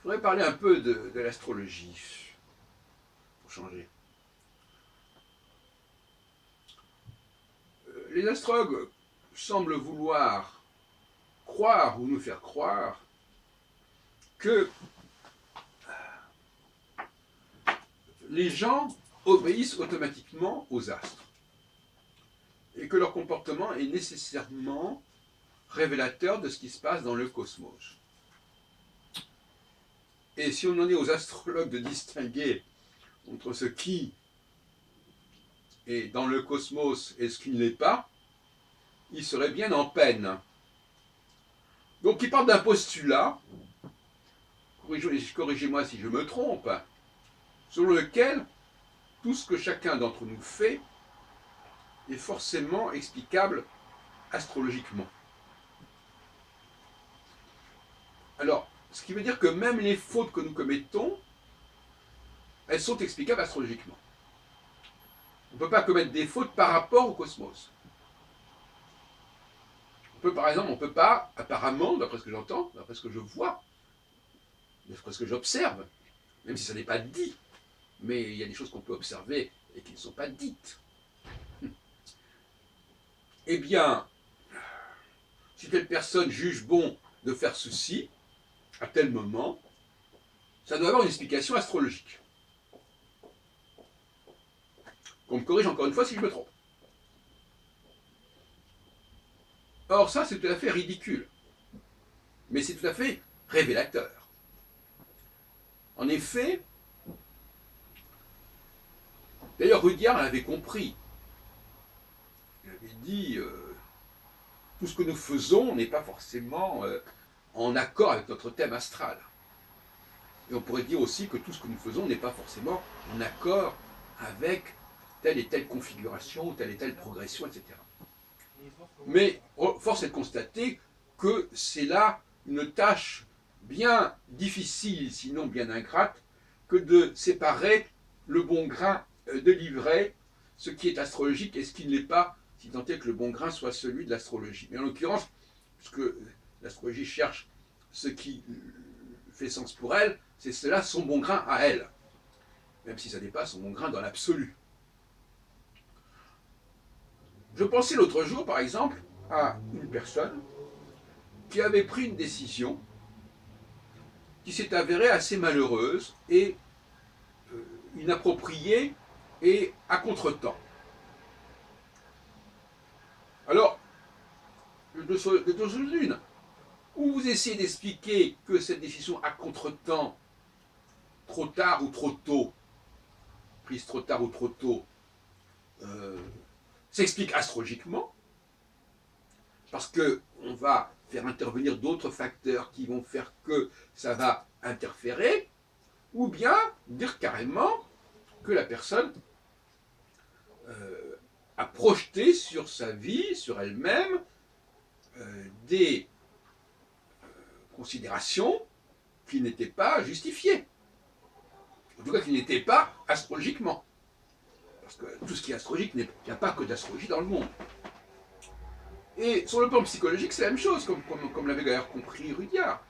voudrais parler un peu de l'astrologie, pour changer. Les astrologues semblent vouloir croire ou nous faire croire que les gens obéissent automatiquement aux astres et que leur comportement est nécessairement révélateur de ce qui se passe dans le cosmos. Et si on en est aux astrologues de distinguer entre ce qui est dans le cosmos et ce qui ne l'est pas, ils seraient bien en peine. Donc ils partent d'un postulat, corrigez-moi si je me trompe, selon lequel tout ce que chacun d'entre nous fait est forcément explicable astrologiquement. Alors, ce qui veut dire que même les fautes que nous commettons, elles sont explicables astrologiquement. On ne peut pas commettre des fautes par rapport au cosmos. Par exemple, on ne peut pas, apparemment, d'après ce que j'entends, d'après ce que je vois, d'après ce que j'observe, même si ça n'est pas dit, mais il y a des choses qu'on peut observer et qui ne sont pas dites. Eh bien, si telle personne juge bon de faire ceci, à tel moment, ça doit avoir une explication astrologique. Qu'on me corrige encore une fois si je me trompe. Or, ça, c'est tout à fait ridicule. Mais c'est tout à fait révélateur. En effet, d'ailleurs, Rudyard l'avait compris. Il avait dit tout ce que nous faisons n'est pas forcément en accord avec notre thème astral. Et on pourrait dire aussi que tout ce que nous faisons n'est pas forcément en accord avec telle et telle configuration, telle et telle progression, etc. Mais force est de constater que c'est là une tâche bien difficile, sinon bien ingrate, que de séparer le bon grain de l'ivraie, ce qui est astrologique et ce qui ne l'est pas, si tant est que le bon grain soit celui de l'astrologie. Mais en l'occurrence, puisque l'astrologie cherche ce qui fait sens pour elle, c'est cela son bon grain à elle, même si ça n'est pas son bon grain dans l'absolu. Je pensais l'autre jour, par exemple, à une personne qui avait pris une décision qui s'est avérée assez malheureuse et inappropriée et à contretemps. Alors, de deux l'une, ou vous essayez d'expliquer que cette décision à contretemps, trop tard ou trop tôt, prise trop tard ou trop tôt, s'explique astrologiquement, parce qu'on va faire intervenir d'autres facteurs qui vont faire que ça va interférer, ou bien dire carrément que la personne a projeté sur sa vie, sur elle-même, des considérations qui n'étaient pas justifiées. En tout cas, qui n'étaient pas astrologiquement. Parce que tout ce qui est astrologique, il n'y a pas que d'astrologie dans le monde. Et sur le plan psychologique, c'est la même chose, comme l'avait d'ailleurs compris Rudyard.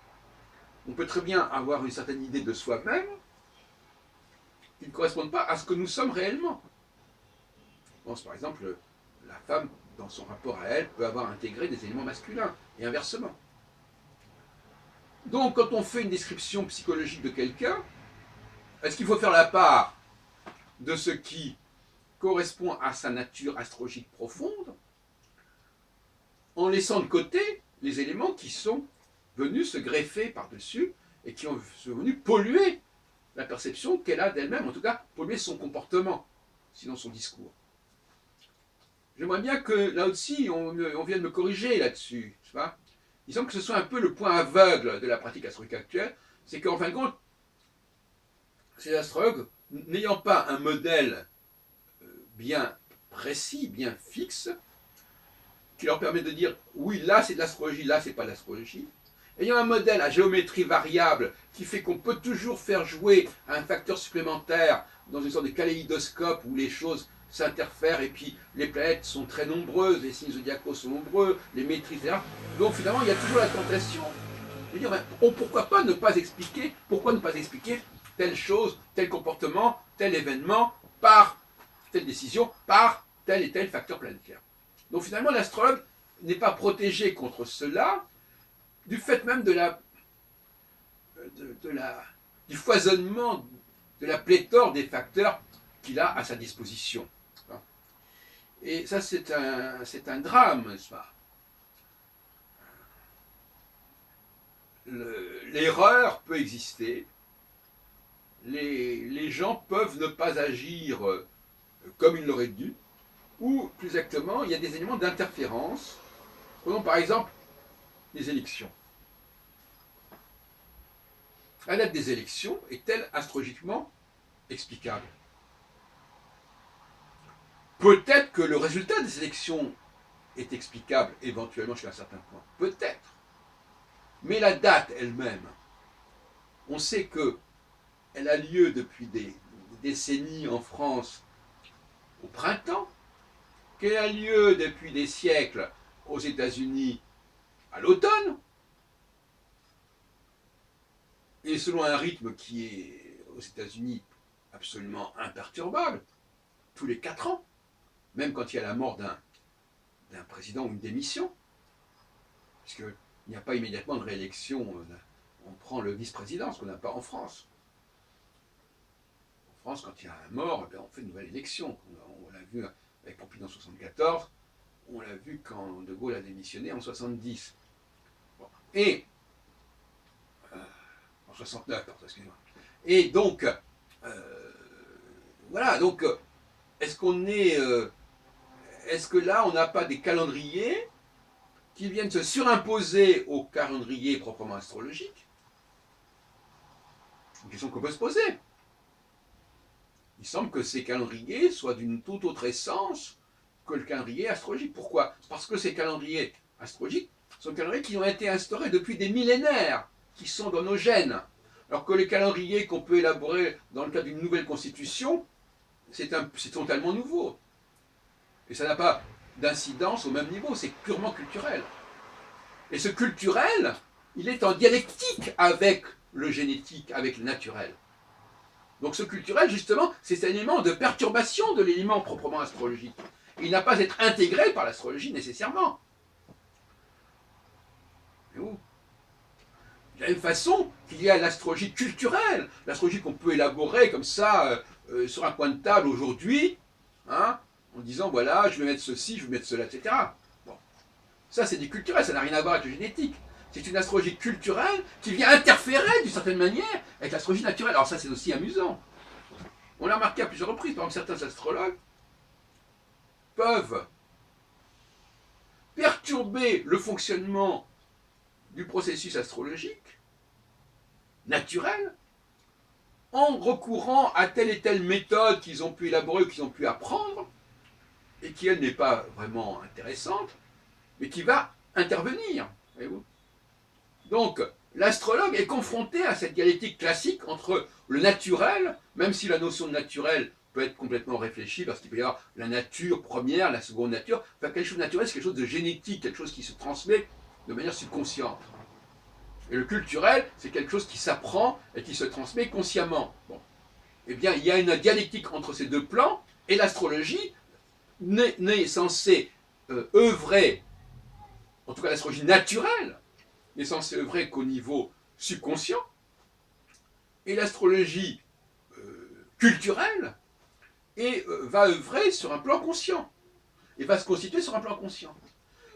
On peut très bien avoir une certaine idée de soi-même qui ne correspondent pas à ce que nous sommes réellement. Je pense par exemple, la femme, dans son rapport à elle, peut avoir intégré des éléments masculins, et inversement. Donc, quand on fait une description psychologique de quelqu'un, est-ce qu'il faut faire la part de ce qui correspond à sa nature astrologique profonde, en laissant de côté les éléments qui sont venus se greffer par-dessus et qui sont venus polluer la perception qu'elle a d'elle-même, en tout cas polluer son comportement, sinon son discours. J'aimerais bien que là aussi on vienne me corriger là-dessus. Il semble que ce soit un peu le point aveugle de la pratique astrologique actuelle, c'est qu'en fin de compte, ces astrologues, n'ayant pas un modèle bien précis, bien fixe, qui leur permet de dire oui, là c'est de l'astrologie, là c'est pas de l'astrologie. Ayant un modèle à géométrie variable qui fait qu'on peut toujours faire jouer un facteur supplémentaire dans une sorte de kaléidoscope où les choses s'interfèrent et puis les planètes sont très nombreuses, les signes zodiacaux sont nombreux, les maîtrises, etc. Donc finalement il y a toujours la tentation Je veux dire, pourquoi pas ne pas expliquer, pourquoi ne pas expliquer telle chose, tel comportement, tel événement, par telle décision, par tel et tel facteur planétaire. Donc finalement, l'astrologue n'est pas protégé contre cela, du fait même du foisonnement, de la pléthore des facteurs qu'il a à sa disposition. Et ça, c'est un drame, n'est-ce pas? L'erreur peut exister, les gens peuvent ne pas agir comme ils l'auraient dû, ou plus exactement, il y a des éléments d'interférence. Prenons par exemple les élections. La date des élections est-elle astrologiquement explicable? Peut-être que le résultat des élections est explicable éventuellement jusqu'à un certain point. Peut-être. Mais la date elle-même, on sait qu'elle a lieu depuis des décennies en France au printemps, qu'elle a lieu depuis des siècles aux États-Unis à l'automne, et selon un rythme qui est aux États-Unis absolument imperturbable, tous les 4 ans, même quand il y a la mort d'un président ou une démission, puisqu'il n'y a pas immédiatement de réélection, on prend le vice-président, ce qu'on n'a pas en France. En France, quand il y a un mort, on fait une nouvelle élection. On l'a vu avec Pompidou en 1974, on l'a vu quand De Gaulle a démissionné en 1970. Bon. Et en 69, pardon, excusez-moi. Et donc, voilà, donc, est-ce que là, on n'a pas des calendriers qui viennent se surimposer au calendrier proprement astrologique? C'est une question qu'on peut se poser. Il semble que ces calendriers soient d'une toute autre essence que le calendrier astrologique. Pourquoi? Parce que ces calendriers astrologiques sont des calendriers qui ont été instaurés depuis des millénaires, qui sont dans nos gènes. Alors que les calendriers qu'on peut élaborer dans le cadre d'une nouvelle constitution, c'est totalement nouveau. Et ça n'a pas d'incidence au même niveau, c'est purement culturel. Et ce culturel, il est en dialectique avec le génétique, avec le naturel. Donc ce culturel, justement, c'est un élément de perturbation de l'élément proprement astrologique. Il n'a pas à être intégré par l'astrologie nécessairement. Et où? De la même façon qu'il y a l'astrologie culturelle, l'astrologie qu'on peut élaborer comme ça, sur un coin de table aujourd'hui, hein, en disant voilà, je vais mettre ceci, je vais mettre cela, etc. Bon. Ça, c'est du culturel, ça n'a rien à voir avec le génétique. C'est une astrologie culturelle qui vient interférer d'une certaine manière avec l'astrologie naturelle. Alors ça, c'est aussi amusant. On l'a remarqué à plusieurs reprises. Par exemple, certains astrologues peuvent perturber le fonctionnement du processus astrologique naturel en recourant à telle et telle méthode qu'ils ont pu élaborer ou qu'ils ont pu apprendre et qui, elle, n'est pas vraiment intéressante, mais qui va intervenir. Voyez-vous ? Donc, l'astrologue est confronté à cette dialectique classique entre le naturel, même si la notion de naturel peut être complètement réfléchie, parce qu'il peut y avoir la nature première, la seconde nature. Enfin, quelque chose de naturel, c'est quelque chose de génétique, quelque chose qui se transmet de manière subconsciente. Et le culturel, c'est quelque chose qui s'apprend et qui se transmet consciemment. Bon. Eh bien, il y a une dialectique entre ces deux plans, et l'astrologie n'est censée œuvrer, en tout cas l'astrologie naturelle, n'est censée œuvrer qu'au niveau subconscient, et l'astrologie culturelle va œuvrer sur un plan conscient, et va se constituer sur un plan conscient.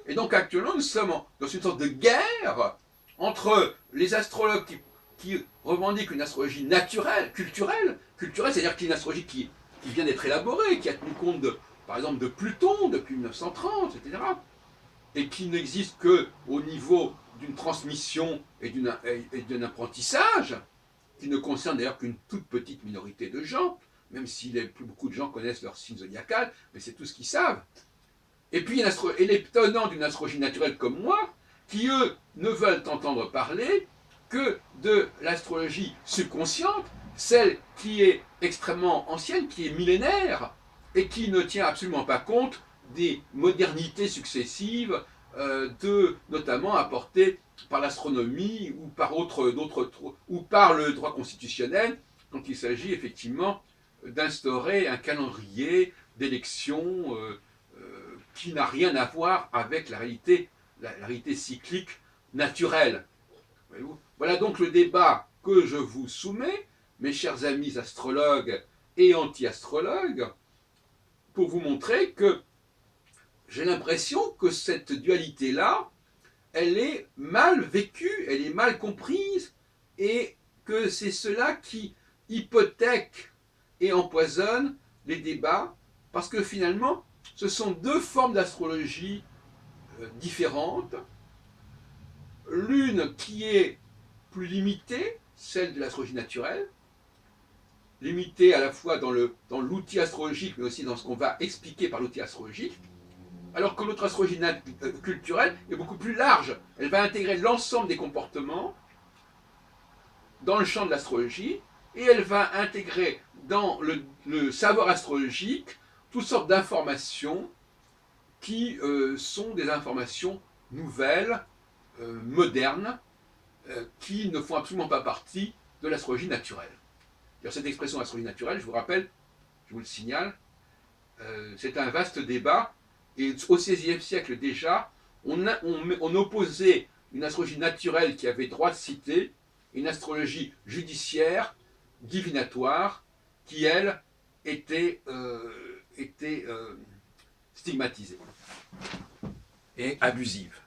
Et donc actuellement, nous sommes dans une sorte de guerre entre les astrologues qui revendiquent une astrologie naturelle, culturelle, c'est-à-dire qu'il y a une astrologie qui vient d'être élaborée, qui a tenu compte, par exemple, de Pluton depuis 1930, etc., et qui n'existe qu'au niveau d'une transmission et d'un apprentissage, qui ne concerne d'ailleurs qu'une toute petite minorité de gens, même si beaucoup de gens connaissent leur signe zodiacal, mais c'est tout ce qu'ils savent. Et puis, les tenants d'une astrologie naturelle comme moi, qui eux ne veulent entendre parler que de l'astrologie subconsciente, celle qui est extrêmement ancienne, qui est millénaire, et qui ne tient absolument pas compte des modernités successives, de notamment apporter par l'astronomie ou par ou par le droit constitutionnel, quand il s'agit effectivement d'instaurer un calendrier d'élections qui n'a rien à voir avec la réalité cyclique naturelle. Voyez-vous. Voilà donc le débat que je vous soumets, mes chers amis astrologues et anti-astrologues, pour vous montrer que j'ai l'impression que cette dualité-là, elle est mal vécue, elle est mal comprise, et que c'est cela qui hypothèque et empoisonne les débats, parce que finalement, ce sont deux formes d'astrologie différentes. L'une qui est plus limitée, celle de l'astrologie naturelle, limitée à la fois dans l'outil astrologique, mais aussi dans ce qu'on va expliquer par l'outil astrologique, alors que l'autre astrologie culturelle est beaucoup plus large. Elle va intégrer l'ensemble des comportements dans le champ de l'astrologie, et elle va intégrer dans le savoir astrologique toutes sortes d'informations qui sont des informations nouvelles, modernes, qui ne font absolument pas partie de l'astrologie naturelle. Alors, cette expression astrologie naturelle, je vous rappelle, je vous le signale, c'est un vaste débat, et au XVIe siècle déjà, on opposait une astrologie naturelle qui avait droit de cité, et une astrologie judiciaire, divinatoire, qui, elle, était stigmatisée et abusive.